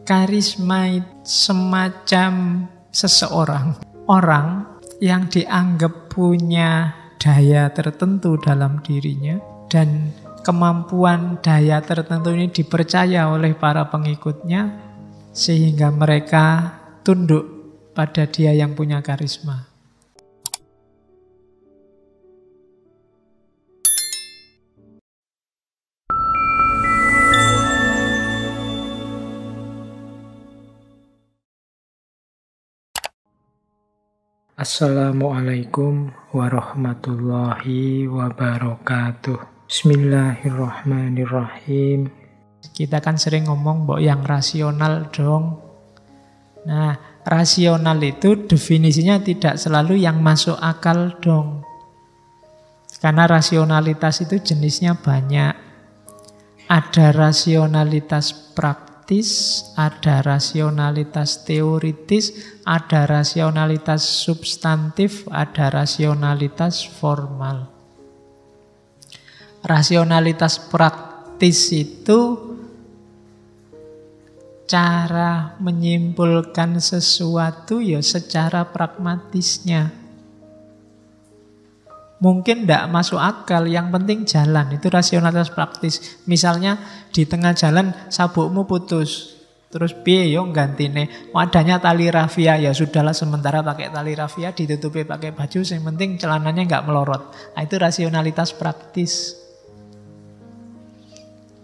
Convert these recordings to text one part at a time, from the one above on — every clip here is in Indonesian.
Karisma semacam seseorang, orang yang dianggap punya daya tertentu dalam dirinya, dan kemampuan daya tertentu ini dipercaya oleh para pengikutnya, sehingga mereka tunduk pada dia yang punya karisma. Assalamualaikum warahmatullahi wabarakatuh. Bismillahirrahmanirrahim. Kita kan sering ngomong bahwa yang rasional dong. Nah, rasional itu definisinya tidak selalu yang masuk akal dong. Karena rasionalitas itu jenisnya banyak. Ada rasionalitas praktis, ada rasionalitas teoritis, ada rasionalitas substantif, ada rasionalitas formal. Rasionalitas praktis itu cara menyimpulkan sesuatu ya secara pragmatisnya. Mungkin tidak masuk akal, yang penting jalan. Itu rasionalitas praktis. Misalnya di tengah jalan sabukmu putus, terus piye yo gantine, adanya tali rafia, ya sudahlah sementara pakai tali rafia, ditutupi pakai baju, yang penting celananya nggak melorot. Nah, itu rasionalitas praktis.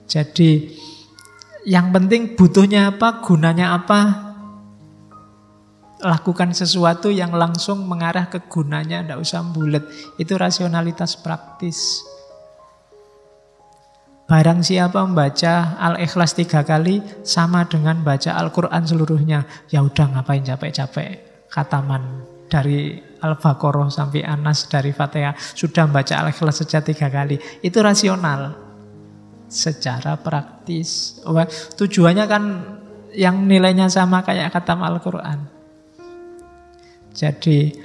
Jadi yang penting butuhnya apa, gunanya apa, lakukan sesuatu yang langsung mengarah ke gunanya, tidak usah bulet. Itu rasionalitas praktis. Barang siapa membaca Al-Ikhlas 3 kali sama dengan baca Al-Quran seluruhnya, ya udah ngapain capek-capek khataman dari Al-Baqarah sampai Anas, dari Fatihah, sudah membaca Al-Ikhlas saja 3 kali. Itu rasional secara praktis. Tujuannya kan yang nilainya sama kayak khatam Al-Quran. Jadi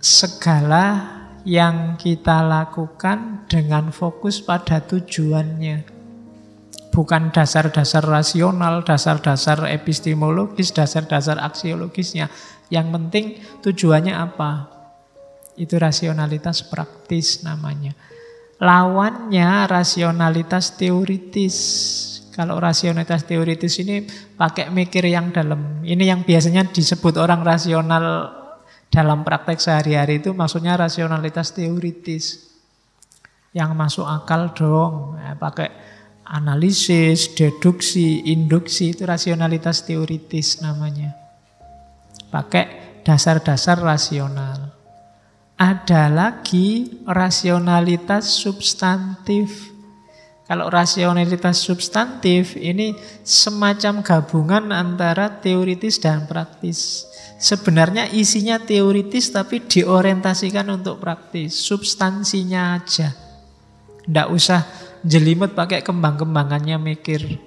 segala yang kita lakukan dengan fokus pada tujuannya. Bukan dasar-dasar rasional, dasar-dasar epistemologis, dasar-dasar aksiologisnya. Yang penting tujuannya apa? Itu rasionalitas praktis namanya. Lawannya rasionalitas teoritis. Kalau rasionalitas teoritis ini pakai mikir yang dalam. Ini yang biasanya disebut orang rasional dalam praktek sehari-hari, itu maksudnya rasionalitas teoritis. Yang masuk akal dong. Pakai analisis, deduksi, induksi, itu rasionalitas teoritis namanya. Pakai dasar-dasar rasional. Ada lagi rasionalitas substantif. Kalau rasionalitas substantif ini semacam gabungan antara teoritis dan praktis. Sebenarnya isinya teoritis tapi diorientasikan untuk praktis. Substansinya aja. Tidak usah jelimet pakai kembang-kembangannya mikir.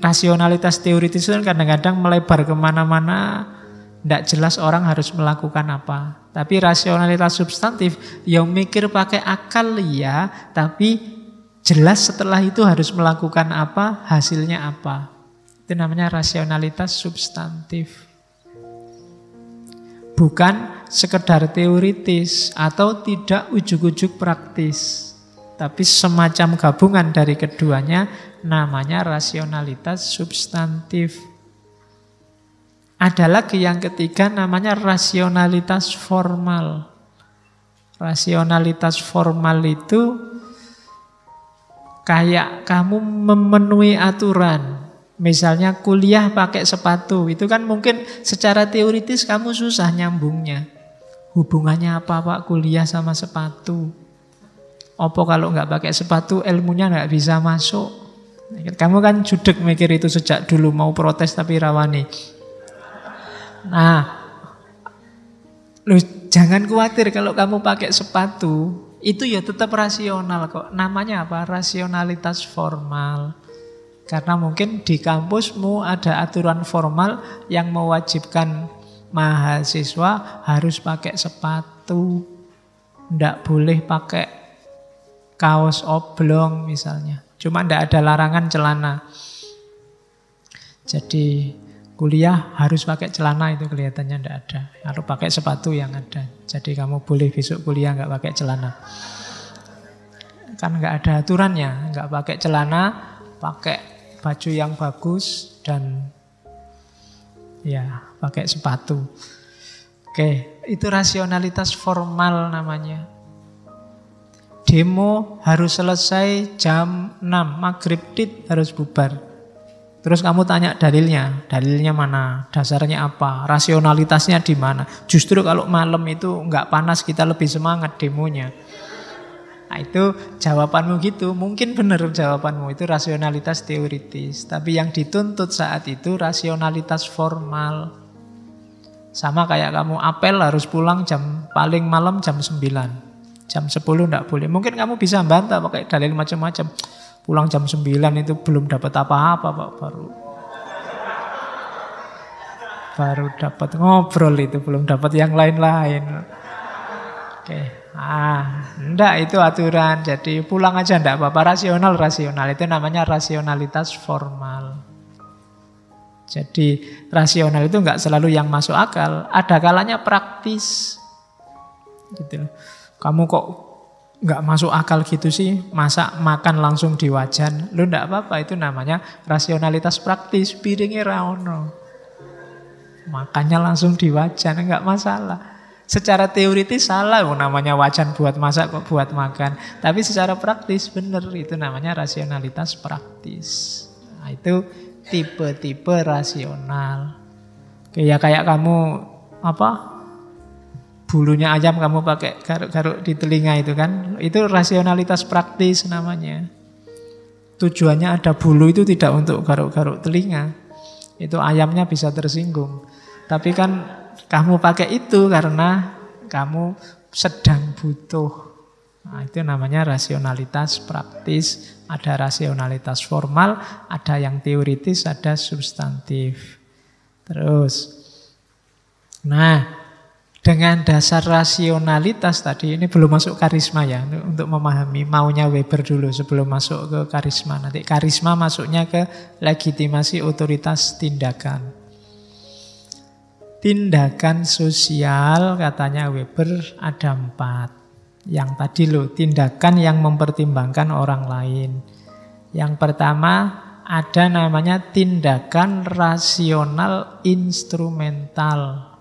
Rasionalitas teoritis itu kadang-kadang melebar kemana-mana. Tidak jelas orang harus melakukan apa. Tapi rasionalitas substantif yang mikir pakai akal ya, tapi jelas setelah itu harus melakukan apa, hasilnya apa. Itu namanya rasionalitas substantif. Bukan sekedar teoritis atau tidak ujuk-ujuk praktis. Tapi semacam gabungan dari keduanya, namanya rasionalitas substantif. Ada lagi yang ketiga namanya rasionalitas formal. Rasionalitas formal itu kayak kamu memenuhi aturan. Misalnya kuliah pakai sepatu, itu kan mungkin secara teoritis kamu susah nyambungnya. Hubungannya apa Pak kuliah sama sepatu? Apa kalau nggak pakai sepatu ilmunya nggak bisa masuk? Kamu kan judek mikir itu sejak dulu, mau protes tapi rawani. Nah, jangan khawatir kalau kamu pakai sepatu, itu ya tetap rasional kok. Namanya apa? Rasionalitas formal. Karena mungkin di kampusmu ada aturan formal yang mewajibkan mahasiswa harus pakai sepatu. Tidak boleh pakai kaos oblong misalnya. Cuma tidak ada larangan celana. Jadi kuliah harus pakai celana itu kelihatannya tidak ada. Harus pakai sepatu yang ada. Jadi kamu boleh besok kuliah nggak pakai celana. Kan nggak ada aturannya, nggak pakai celana, pakai baju yang bagus dan ya pakai sepatu. Oke, itu rasionalitas formal namanya. Demo harus selesai jam 6, maghrib tit harus bubar. Terus kamu tanya dalilnya mana, dasarnya apa, rasionalitasnya di mana. Justru kalau malam itu nggak panas kita lebih semangat demonya. Nah, itu jawabanmu gitu, mungkin benar jawabanmu itu rasionalitas teoritis. Tapi yang dituntut saat itu rasionalitas formal. Sama kayak kamu apel harus pulang paling malam jam 9. Jam 10 enggak boleh. Mungkin kamu bisa bantah pakai dalil macam-macam. Pulang jam 9 itu belum dapat apa-apa Pak, baru dapat ngobrol itu, belum dapat yang lain-lain. Oke. Enggak itu aturan. Jadi pulang aja enggak apa-apa, rasional itu namanya rasionalitas formal. Jadi rasional itu enggak selalu yang masuk akal, ada kalanya praktis. Gitu. Kamu kok nggak masuk akal gitu sih, masa makan langsung di wajan. Lu nggak apa-apa, itu namanya rasionalitas praktis. Piringnya raono, makannya langsung di wajan, nggak masalah. Secara teoritis salah, namanya wajan buat masak kok buat makan. Tapi secara praktis bener, itu namanya rasionalitas praktis. Nah, itu tipe-tipe rasional. Ya kayak kamu bulunya ayam kamu pakai garuk-garuk di telinga itu kan, itu rasionalitas praktis namanya. Tujuannya ada bulu itu tidak untuk garuk-garuk telinga, itu ayamnya bisa tersinggung. Tapi kan kamu pakai itu karena kamu sedang butuh. Nah, itu namanya rasionalitas praktis. Ada rasionalitas formal, ada yang teoritis, ada substantif. Terus, nah, dengan dasar rasionalitas tadi, ini belum masuk karisma ya, untuk memahami maunya Weber dulu sebelum masuk ke karisma. Nanti karisma masuknya ke legitimasi otoritas tindakan. Tindakan sosial katanya Weber ada 4. Yang tadi tindakan yang mempertimbangkan orang lain. Yang pertama ada namanya tindakan rasional instrumental.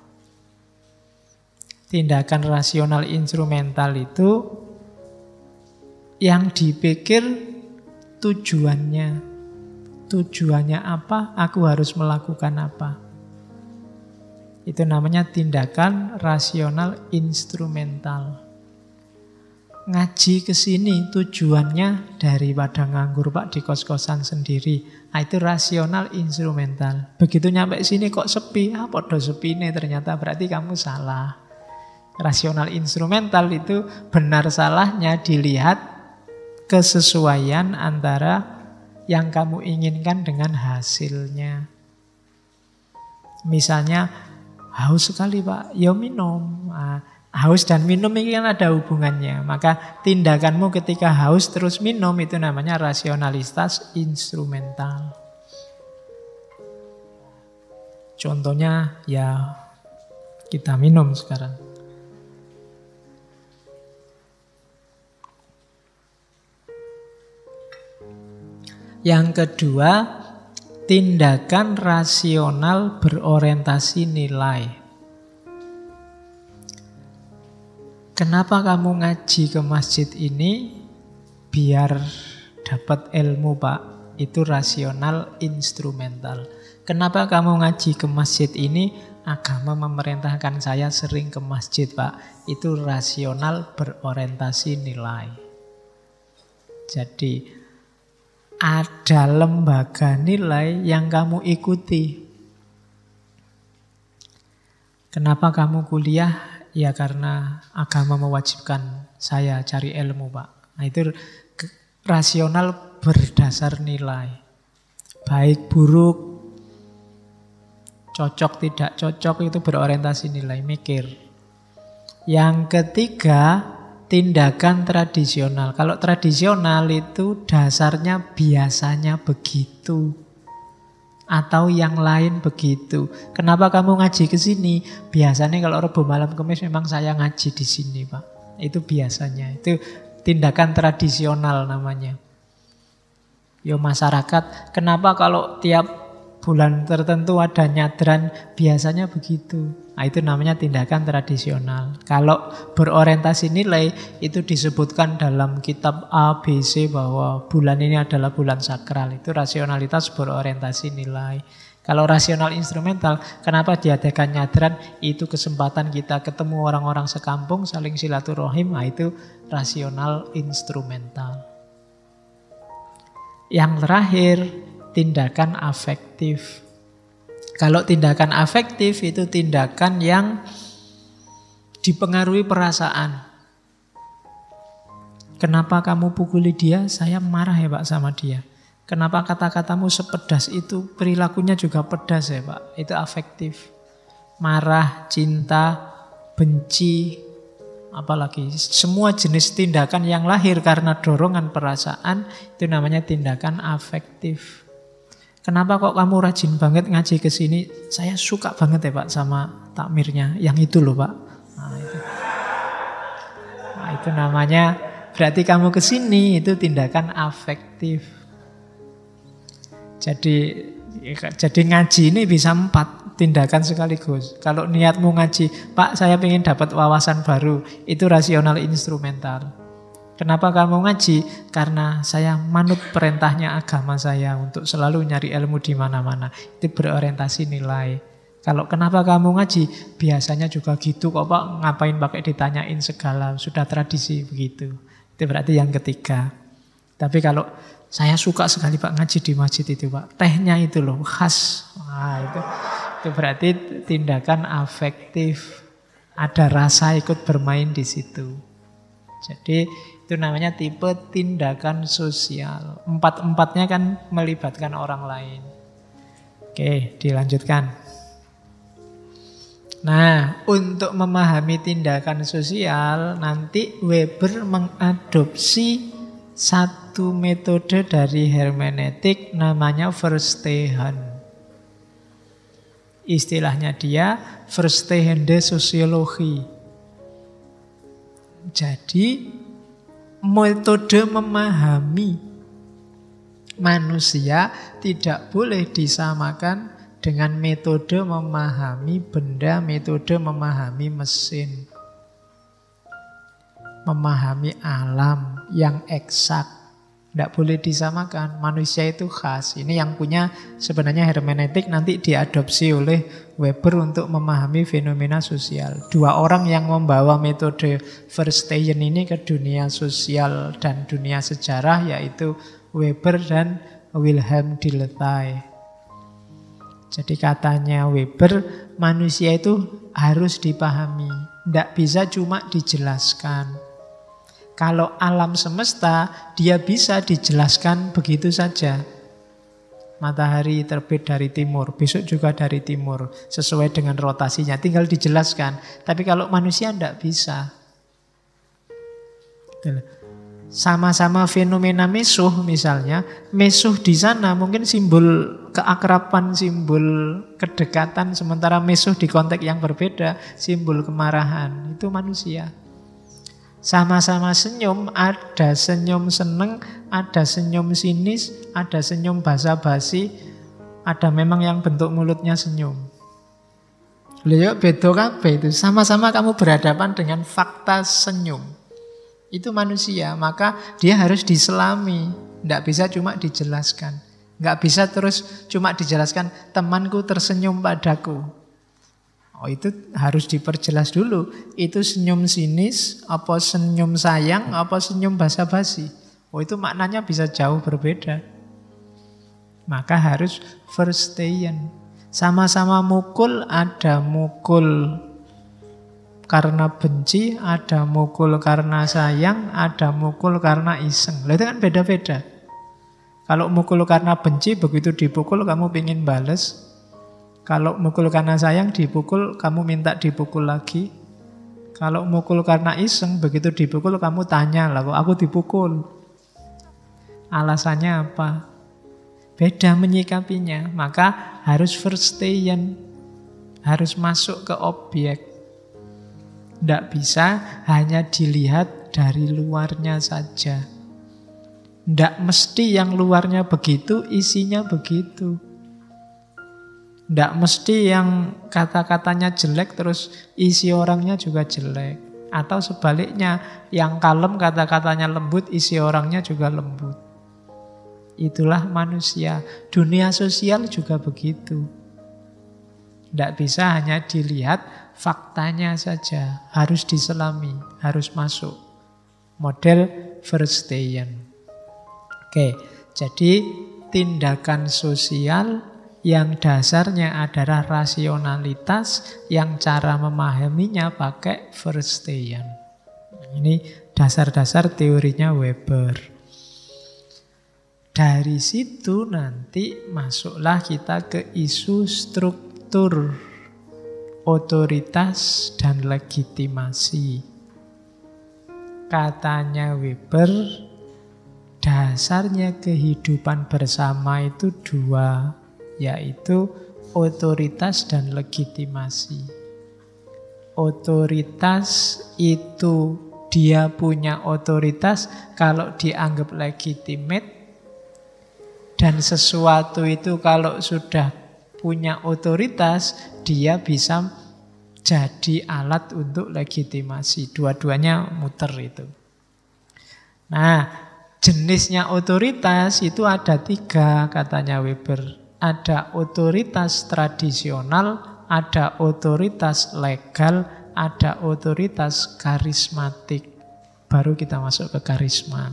Tindakan rasional instrumental itu yang dipikir tujuannya. Tujuannya apa? Aku harus melakukan apa? Itu namanya tindakan rasional instrumental. Ngaji ke sini tujuannya daripada nganggur Pak di kos-kosan sendiri. Nah, itu rasional instrumental. Begitu nyampe sini kok sepi, podo sepine ternyata berarti kamu salah. Rasional instrumental itu benar salahnya dilihat kesesuaian antara yang kamu inginkan dengan hasilnya. Misalnya haus sekali Pak, ya minum. Haus dan minum ini kan ada hubungannya. Maka tindakanmu ketika haus terus minum itu namanya rasionalitas instrumental. Contohnya ya kita minum sekarang. Yang kedua, tindakan rasional berorientasi nilai. Kenapa kamu ngaji ke masjid ini? Biar dapat ilmu Pak. Itu rasional instrumental. Kenapa kamu ngaji ke masjid ini? Agama memerintahkan saya sering ke masjid Pak. Itu rasional berorientasi nilai. Jadi ada lembaga nilai yang kamu ikuti. Kenapa kamu kuliah? Ya karena agama mewajibkan saya cari ilmu Pak. Nah itu rasional berdasar nilai. Baik buruk, cocok tidak cocok itu berorientasi nilai, mikir. Yang ketiga, tindakan tradisional. Kalau tradisional itu dasarnya biasanya begitu. Atau yang lain begitu. Kenapa kamu ngaji ke sini? Biasanya kalau Rebo malam Kamis memang saya ngaji di sini, Pak. Itu biasanya. Itu tindakan tradisional namanya. Yo masyarakat, kenapa kalau tiap bulan tertentu ada nyadran? Biasanya begitu. Nah, itu namanya tindakan tradisional. Kalau berorientasi nilai, itu disebutkan dalam kitab A, B, C bahwa bulan ini adalah bulan sakral. Itu rasionalitas berorientasi nilai. Kalau rasional instrumental, kenapa diadakan nyadran? Itu kesempatan kita ketemu orang-orang sekampung, saling silaturahim. Nah, itu rasional instrumental. Yang terakhir, tindakan afektif. Kalau tindakan afektif itu tindakan yang dipengaruhi perasaan. Kenapa kamu pukuli dia? Saya marah ya Pak sama dia. Kenapa kata-katamu sepedas itu? Perilakunya juga pedas ya Pak. Itu afektif. Marah, cinta, benci, apalagi semua jenis tindakan yang lahir karena dorongan perasaan itu namanya tindakan afektif. Kenapa kok kamu rajin banget ngaji ke sini? Saya suka banget ya Pak sama takmirnya. Yang itu loh Pak. Nah, itu namanya berarti kamu ke sini itu tindakan afektif. Jadi ngaji ini bisa 4 tindakan sekaligus. Kalau niatmu ngaji, Pak saya ingin dapat wawasan baru, itu rasional instrumental. Kenapa kamu ngaji? Karena saya manut perintahnya agama saya untuk selalu nyari ilmu di mana-mana. Itu berorientasi nilai. Kalau kenapa kamu ngaji? Biasanya juga gitu kok Pak, ngapain pakai ditanyain segala, sudah tradisi begitu. Itu berarti yang ketiga. Tapi kalau saya suka sekali Pak ngaji di masjid itu Pak, tehnya itu loh khas. Wah, itu berarti tindakan afektif. Ada rasa ikut bermain di situ. Jadi itu namanya tipe tindakan sosial. 4-4-nya kan melibatkan orang lain. Oke, dilanjutkan. Nah, untuk memahami tindakan sosial, nanti Weber mengadopsi satu metode dari hermeneutik namanya Verstehen. Istilahnya dia Verstehende Sosiologi. Jadi metode memahami manusia tidak boleh disamakan dengan metode memahami benda, metode memahami mesin, memahami alam yang eksak. Tidak boleh disamakan. Manusia itu khas. Ini yang punya sebenarnya hermeneutik nanti diadopsi oleh Weber untuk memahami fenomena sosial. 2 orang yang membawa metode Verstehen ini ke dunia sosial dan dunia sejarah yaitu Weber dan Wilhelm Dilthey. Jadi katanya Weber, manusia itu harus dipahami. Tidak bisa cuma dijelaskan. Kalau alam semesta, dia bisa dijelaskan begitu saja. Matahari terbit dari timur, besok juga dari timur. Sesuai dengan rotasinya, tinggal dijelaskan. Tapi kalau manusia tidak bisa. Sama-sama fenomena mesuh misalnya. Mesuh di sana mungkin simbol keakraban, simbol kedekatan. Sementara mesuh di konteks yang berbeda, simbol kemarahan. Itu manusia. Sama-sama senyum, ada senyum seneng, ada senyum sinis, ada senyum basa-basi, ada memang yang bentuk mulutnya senyum. Lihat beda kabeh itu, sama-sama kamu berhadapan dengan fakta senyum. Itu manusia, maka dia harus diselami, tidak bisa cuma dijelaskan. Nggak bisa terus cuma dijelaskan, temanku tersenyum padaku. Oh itu harus diperjelas dulu. Itu senyum sinis, apa senyum sayang, apa senyum basa-basi. Oh itu maknanya bisa jauh berbeda. Maka harus Verstehen. Sama-sama mukul, ada mukul karena benci, ada mukul karena sayang, ada mukul karena iseng. Itu kan beda-beda. Kalau mukul karena benci, begitu dipukul kamu pengen bales. Kalau mukul karena sayang, dipukul, kamu minta dipukul lagi. Kalau mukul karena iseng, begitu dipukul, kamu tanya, lah kok aku dipukul? Alasannya apa? Beda menyikapinya, maka harus verstehen, harus masuk ke objek. Tidak bisa hanya dilihat dari luarnya saja. Tidak mesti yang luarnya begitu, isinya begitu. Tidak mesti yang kata-katanya jelek terus isi orangnya juga jelek. Atau sebaliknya, yang kalem kata-katanya lembut, isi orangnya juga lembut. Itulah manusia. Dunia sosial juga begitu. Tidak bisa hanya dilihat faktanya saja. Harus diselami, harus masuk. Model verstehen. Oke, jadi tindakan sosial yang dasarnya adalah rasionalitas, yang cara memahaminya pakai verstehen. Ini dasar-dasar teorinya Weber. Dari situ nanti masuklah kita ke isu struktur otoritas dan legitimasi. Katanya Weber, dasarnya kehidupan bersama itu dua, yaitu otoritas dan legitimasi. Otoritas itu dia punya otoritas kalau dianggap legitimate, dan sesuatu itu kalau sudah punya otoritas, dia bisa jadi alat untuk legitimasi. Dua-duanya muter itu. Nah, jenisnya otoritas itu ada 3 katanya Weber. Ada otoritas tradisional, ada otoritas legal, ada otoritas karismatik. Baru kita masuk ke karisma.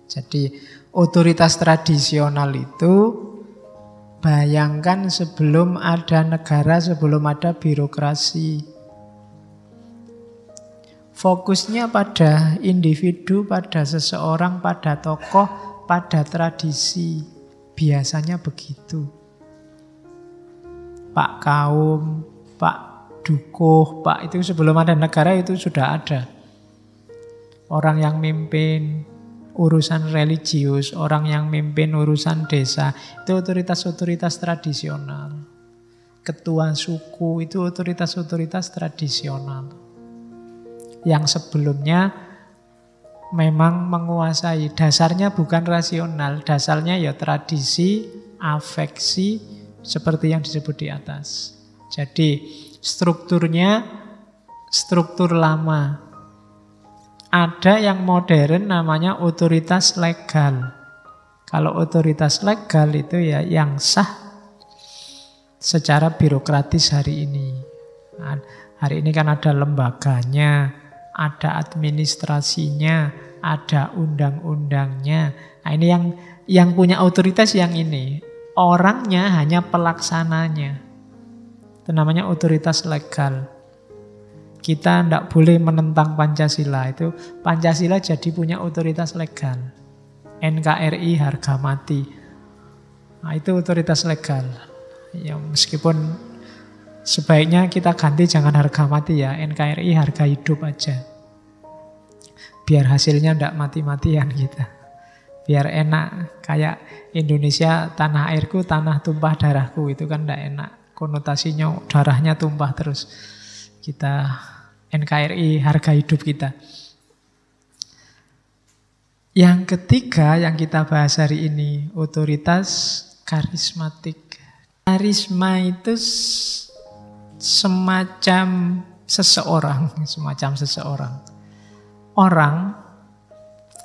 Jadi otoritas tradisional itu, bayangkan sebelum ada negara, sebelum ada birokrasi. Fokusnya pada individu, pada seseorang, pada tokoh, pada tradisi. Biasanya begitu. Pak Kaum, Pak Dukuh, Pak itu sebelum ada negara itu sudah ada. Orang yang mimpin urusan religius, orang yang mimpin urusan desa, itu otoritas-otoritas tradisional. Ketua suku itu otoritas-otoritas tradisional. Yang sebelumnya memang menguasai. Dasarnya bukan rasional, dasarnya ya tradisi, afeksi, seperti yang disebut di atas. Jadi strukturnya struktur lama. Ada yang modern namanya otoritas legal. Kalau otoritas legal itu ya yang sah secara birokratis hari ini. Nah, hari ini kan ada lembaganya, ada administrasinya, ada undang-undangnya. Nah, ini yang punya otoritas yang ini. Orangnya hanya pelaksananya. Itu namanya otoritas legal. Kita tidak boleh menentang Pancasila. Itu Pancasila jadi punya otoritas legal. NKRI harga mati. Nah, itu otoritas legal. Ya, meskipun sebaiknya kita ganti jangan harga mati ya. NKRI harga hidup aja. Biar hasilnya tidak mati-matian kita. Biar enak. Kayak Indonesia tanah airku, tanah tumpah darahku. Itu kan tidak enak. Konotasinya darahnya tumpah terus. Kita NKRI harga hidup kita. Yang ketiga yang kita bahas hari ini, otoritas karismatik. Karisma itu semacam seseorang. Orang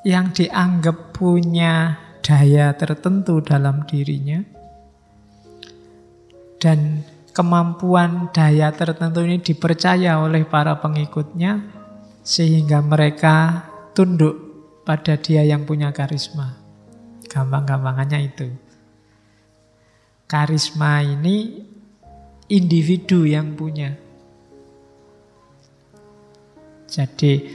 yang dianggap punya daya tertentu dalam dirinya, dan kemampuan daya tertentu ini dipercaya oleh para pengikutnya sehingga mereka tunduk pada dia yang punya karisma. Gampang-gampangannya itu. Karisma ini individu yang punya. Jadi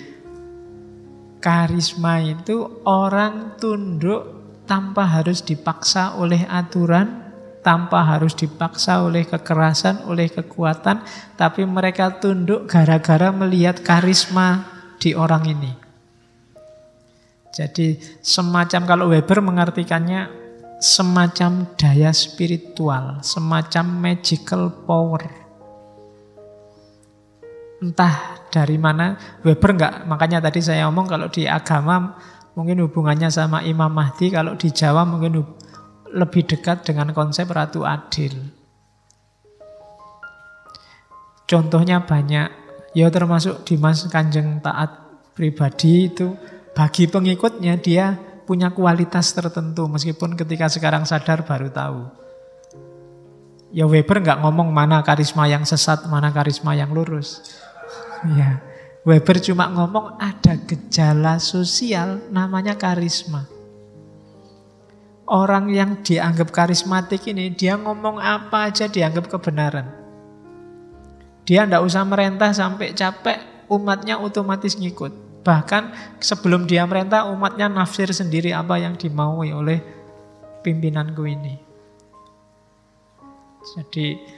karisma itu orang tunduk tanpa harus dipaksa oleh aturan, tanpa harus dipaksa oleh kekerasan, oleh kekuatan, tapi mereka tunduk gara-gara melihat karisma di orang ini. Jadi semacam kalau Weber mengartikannya semacam daya spiritual, semacam magical power. Entah dari mana, Weber enggak, makanya tadi saya omong kalau di agama mungkin hubungannya sama Imam Mahdi, kalau di Jawa mungkin lebih dekat dengan konsep Ratu Adil. Contohnya banyak, ya termasuk Dimas Kanjeng Taat pribadi itu, bagi pengikutnya dia punya kualitas tertentu, meskipun ketika sekarang sadar baru tahu. Ya Weber nggak ngomong mana karisma yang sesat, mana karisma yang lurus. Ya, Weber cuma ngomong ada gejala sosial namanya karisma. Orang yang dianggap karismatik ini, dia ngomong apa aja dianggap kebenaran. Dia nggak usah merentah sampai capek, umatnya otomatis ngikut. Bahkan sebelum dia merentah, umatnya nafsir sendiri apa yang dimaui oleh pimpinanku ini. Jadi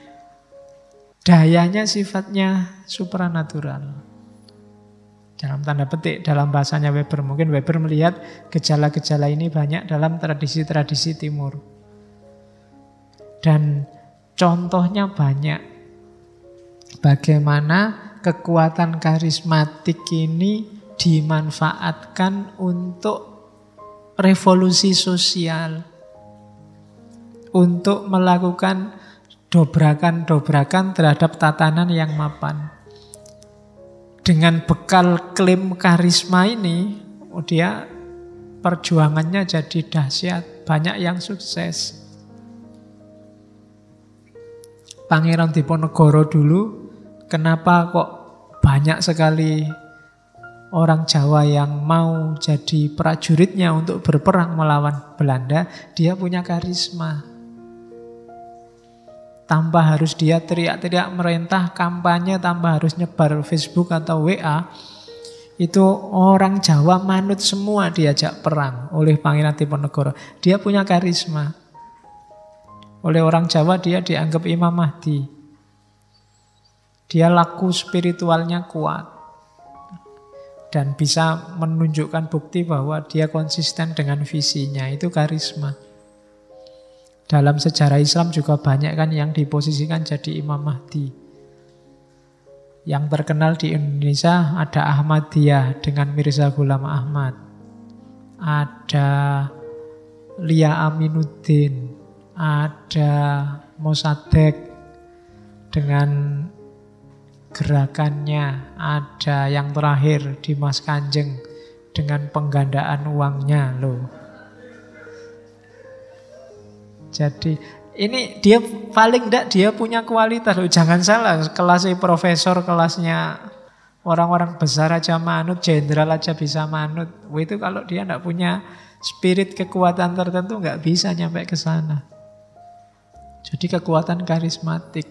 dayanya sifatnya supranatural. Dalam tanda petik, dalam bahasanya Weber. Mungkin Weber melihat gejala-gejala ini banyak dalam tradisi-tradisi timur. Dan contohnya banyak. Bagaimana kekuatan karismatik ini dimanfaatkan untuk revolusi sosial, untuk melakukan dobrakan-dobrakan terhadap tatanan yang mapan. Dengan bekal klaim karisma ini, dia perjuangannya jadi dahsyat, banyak yang sukses. Pangeran Diponegoro dulu, kenapa kok banyak sekali orang Jawa yang mau jadi prajuritnya untuk berperang melawan Belanda? Dia punya karisma. Tanpa harus dia teriak-teriak merintah, kampanye, tanpa harus nyebar Facebook atau WA, itu orang Jawa manut semua diajak perang oleh Pangeran Diponegoro. Dia punya karisma. Oleh orang Jawa dia dianggap Imam Mahdi. Dia laku spiritualnya kuat. Dan bisa menunjukkan bukti bahwa dia konsisten dengan visinya. Itu karisma. Dalam sejarah Islam juga banyak kan yang diposisikan jadi Imam Mahdi. Yang terkenal di Indonesia ada Ahmadiyah dengan Mirza Ghulam Ahmad. Ada Lia Aminuddin. Ada Mossadegh dengan gerakannya. Ada yang terakhir Dimas Kanjeng dengan penggandaan uangnya loh. Jadi ini dia paling enggak dia punya kualitas loh. Jangan salah, kelasnya profesor, kelasnya orang-orang besar aja manut, jenderal aja bisa manut. Itu kalau dia enggak punya spirit kekuatan tertentu enggak bisa nyampe ke sana. Jadi kekuatan karismatik.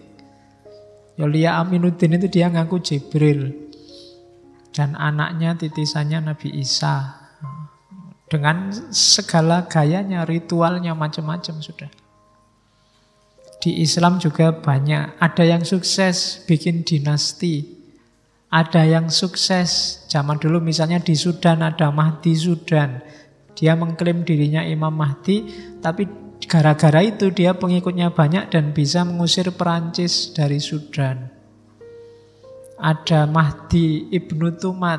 Lia Aminuddin itu dia ngaku Jibril. Dan anaknya titisannya Nabi Isa. Dengan segala gayanya, ritualnya macam-macam sudah. Di Islam juga banyak. Ada yang sukses bikin dinasti. Ada yang sukses. Zaman dulu misalnya di Sudan ada Mahdi Sudan. Dia mengklaim dirinya Imam Mahdi. Tapi gara-gara itu dia pengikutnya banyak dan bisa mengusir Perancis dari Sudan. Ada Mahdi Ibnu Tumat,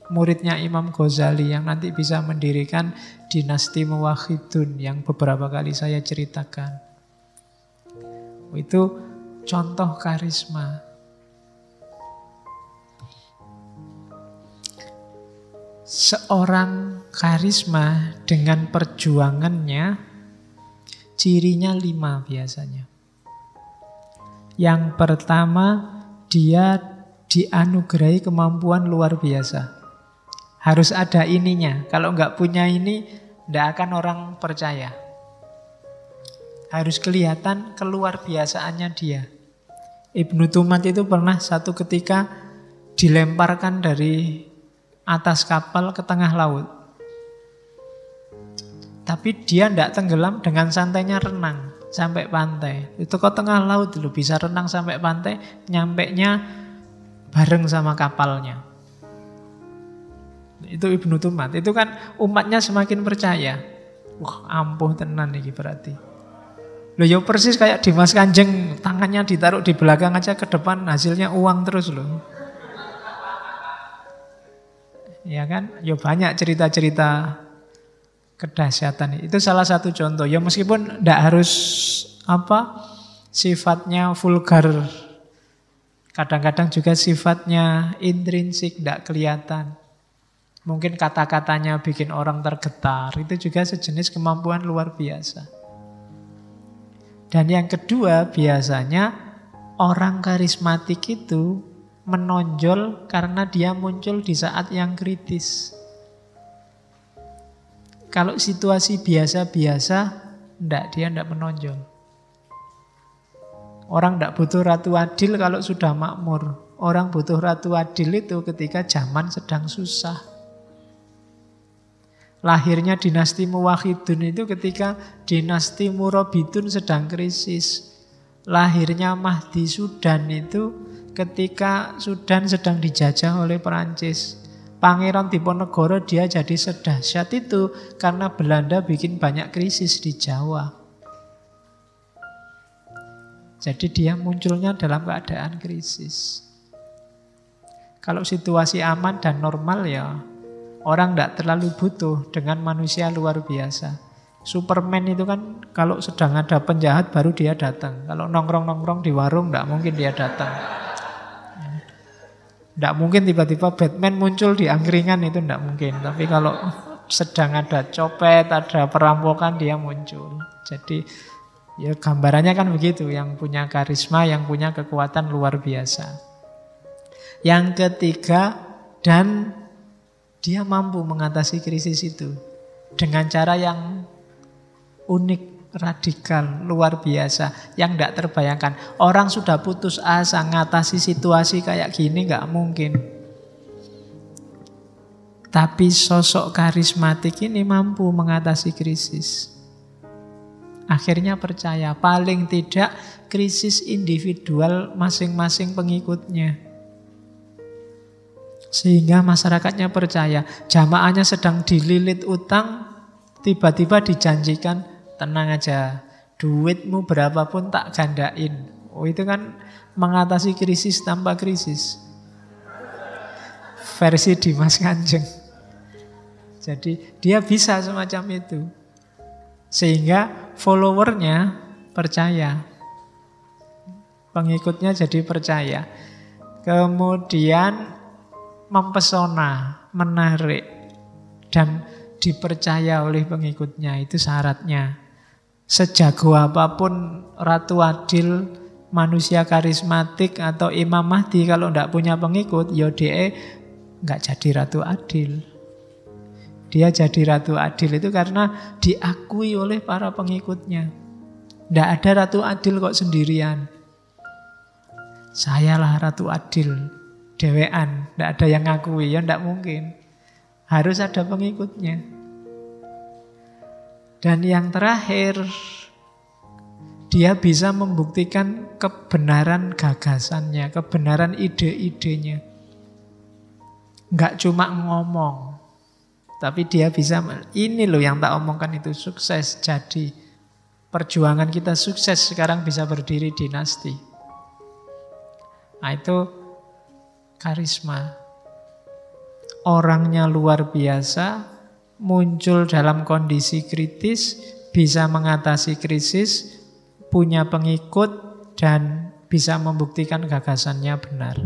muridnya Imam Ghazali yang nanti bisa mendirikan dinasti Muwahhidun yang beberapa kali saya ceritakan. Itu contoh karisma. Seorang karisma dengan perjuangannya, cirinya 5 biasanya. Yang pertama, dia dianugerahi kemampuan luar biasa. Harus ada ininya. Kalau nggak punya ini, nggak akan orang percaya. Harus kelihatan keluar biasaannya dia. Ibnu Tumat itu pernah satu ketika dilemparkan dari atas kapal ke tengah laut. Tapi dia tidak tenggelam, dengan santainya renang sampai pantai. Itu ke tengah laut dulu, bisa renang sampai pantai, nyampenya bareng sama kapalnya. Itu Ibnu Tumat. Itu kan umatnya semakin percaya. Wah, ampuh tenan iki berarti. Loh ya persis kayak Dimas Kanjeng, tangannya ditaruh di belakang aja ke depan, hasilnya uang terus loh. Ya kan? Ya banyak cerita-cerita kedahsyatan. Itu salah satu contoh. Ya meskipun tidak harus sifatnya vulgar. Kadang-kadang juga sifatnya intrinsik, tidak kelihatan. Mungkin kata-katanya bikin orang tergetar. Itu juga sejenis kemampuan luar biasa. Dan yang kedua, biasanya orang karismatik itu menonjol karena dia muncul di saat yang kritis. Kalau situasi biasa-biasa, dia tidak menonjol. Orang tidak butuh ratu adil kalau sudah makmur. Orang butuh ratu adil itu ketika zaman sedang susah. Lahirnya dinasti Muwahhidun itu ketika dinasti Murabitun sedang krisis. Lahirnya Mahdi Sudan itu ketika Sudan sedang dijajah oleh Perancis. Pangeran Diponegoro dia jadi sedahsyat itu karena Belanda bikin banyak krisis di Jawa. Jadi dia munculnya dalam keadaan krisis. Kalau situasi aman dan normal ya orang tidak terlalu butuh dengan manusia luar biasa. Superman itu kan kalau sedang ada penjahat baru dia datang. Kalau nongkrong-nongkrong di warung tidak mungkin dia datang. Tidak mungkin tiba-tiba Batman muncul di angkringan, itu tidak mungkin. Tapi kalau sedang ada copet, ada perampokan, dia muncul. Jadi ya gambarannya kan begitu, yang punya karisma, yang punya kekuatan luar biasa. Yang ketiga, dan dia mampu mengatasi krisis itu dengan cara yang unik, radikal, luar biasa, yang tidak terbayangkan. Orang sudah putus asa ngatasi situasi kayak gini nggak mungkin. Tapi sosok karismatik ini mampu mengatasi krisis. Akhirnya percaya, paling tidak krisis individual masing-masing pengikutnya. Sehingga masyarakatnya percaya, jamaahnya sedang dililit utang, tiba-tiba dijanjikan, tenang aja, duitmu berapapun tak gandain. Oh, itu kan mengatasi krisis tanpa krisis. Versi Dimas Kanjeng. Jadi dia bisa semacam itu. Sehingga followernya percaya. Pengikutnya jadi percaya. Kemudian mempesona, menarik, dan dipercaya oleh pengikutnya. Itu syaratnya. Sejago apapun Ratu Adil, manusia karismatik atau Imam Mahdi, kalau tidak punya pengikut, ya dia nggak jadi Ratu Adil. Dia jadi Ratu Adil itu karena diakui oleh para pengikutnya. Tidak ada Ratu Adil kok sendirian. Sayalah Ratu Adil, dewean, tidak ada yang ngakui, ya tidak mungkin. Harus ada pengikutnya. Dan yang terakhir, dia bisa membuktikan kebenaran gagasannya, kebenaran ide-idenya. Enggak cuma ngomong, tapi dia bisa, ini loh yang tak omongkan itu sukses. Jadi perjuangan kita sukses, sekarang bisa berdiri dinasti. Nah itu karisma. Orangnya luar biasa, muncul dalam kondisi kritis, bisa mengatasi krisis, punya pengikut, dan bisa membuktikan gagasannya benar.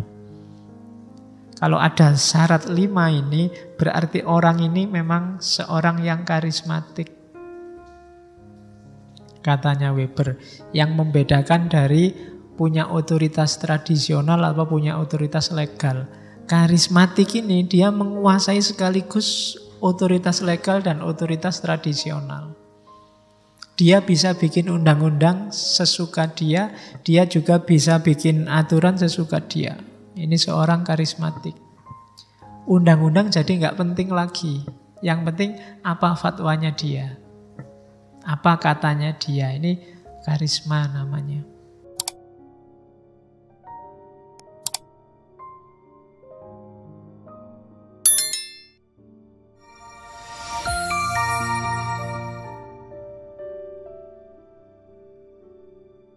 Kalau ada syarat 5 ini, berarti orang ini memang seorang yang karismatik. Katanya Weber, yang membedakan dari punya otoritas tradisional atau punya otoritas legal. Karismatik ini dia menguasai sekaligus otoritas legal dan otoritas tradisional. Dia bisa bikin undang-undang sesuka dia, dia juga bisa bikin aturan sesuka dia. Ini seorang karismatik. Undang-undang jadi nggak penting lagi. Yang penting apa fatwanya dia, apa katanya dia. Ini karisma namanya.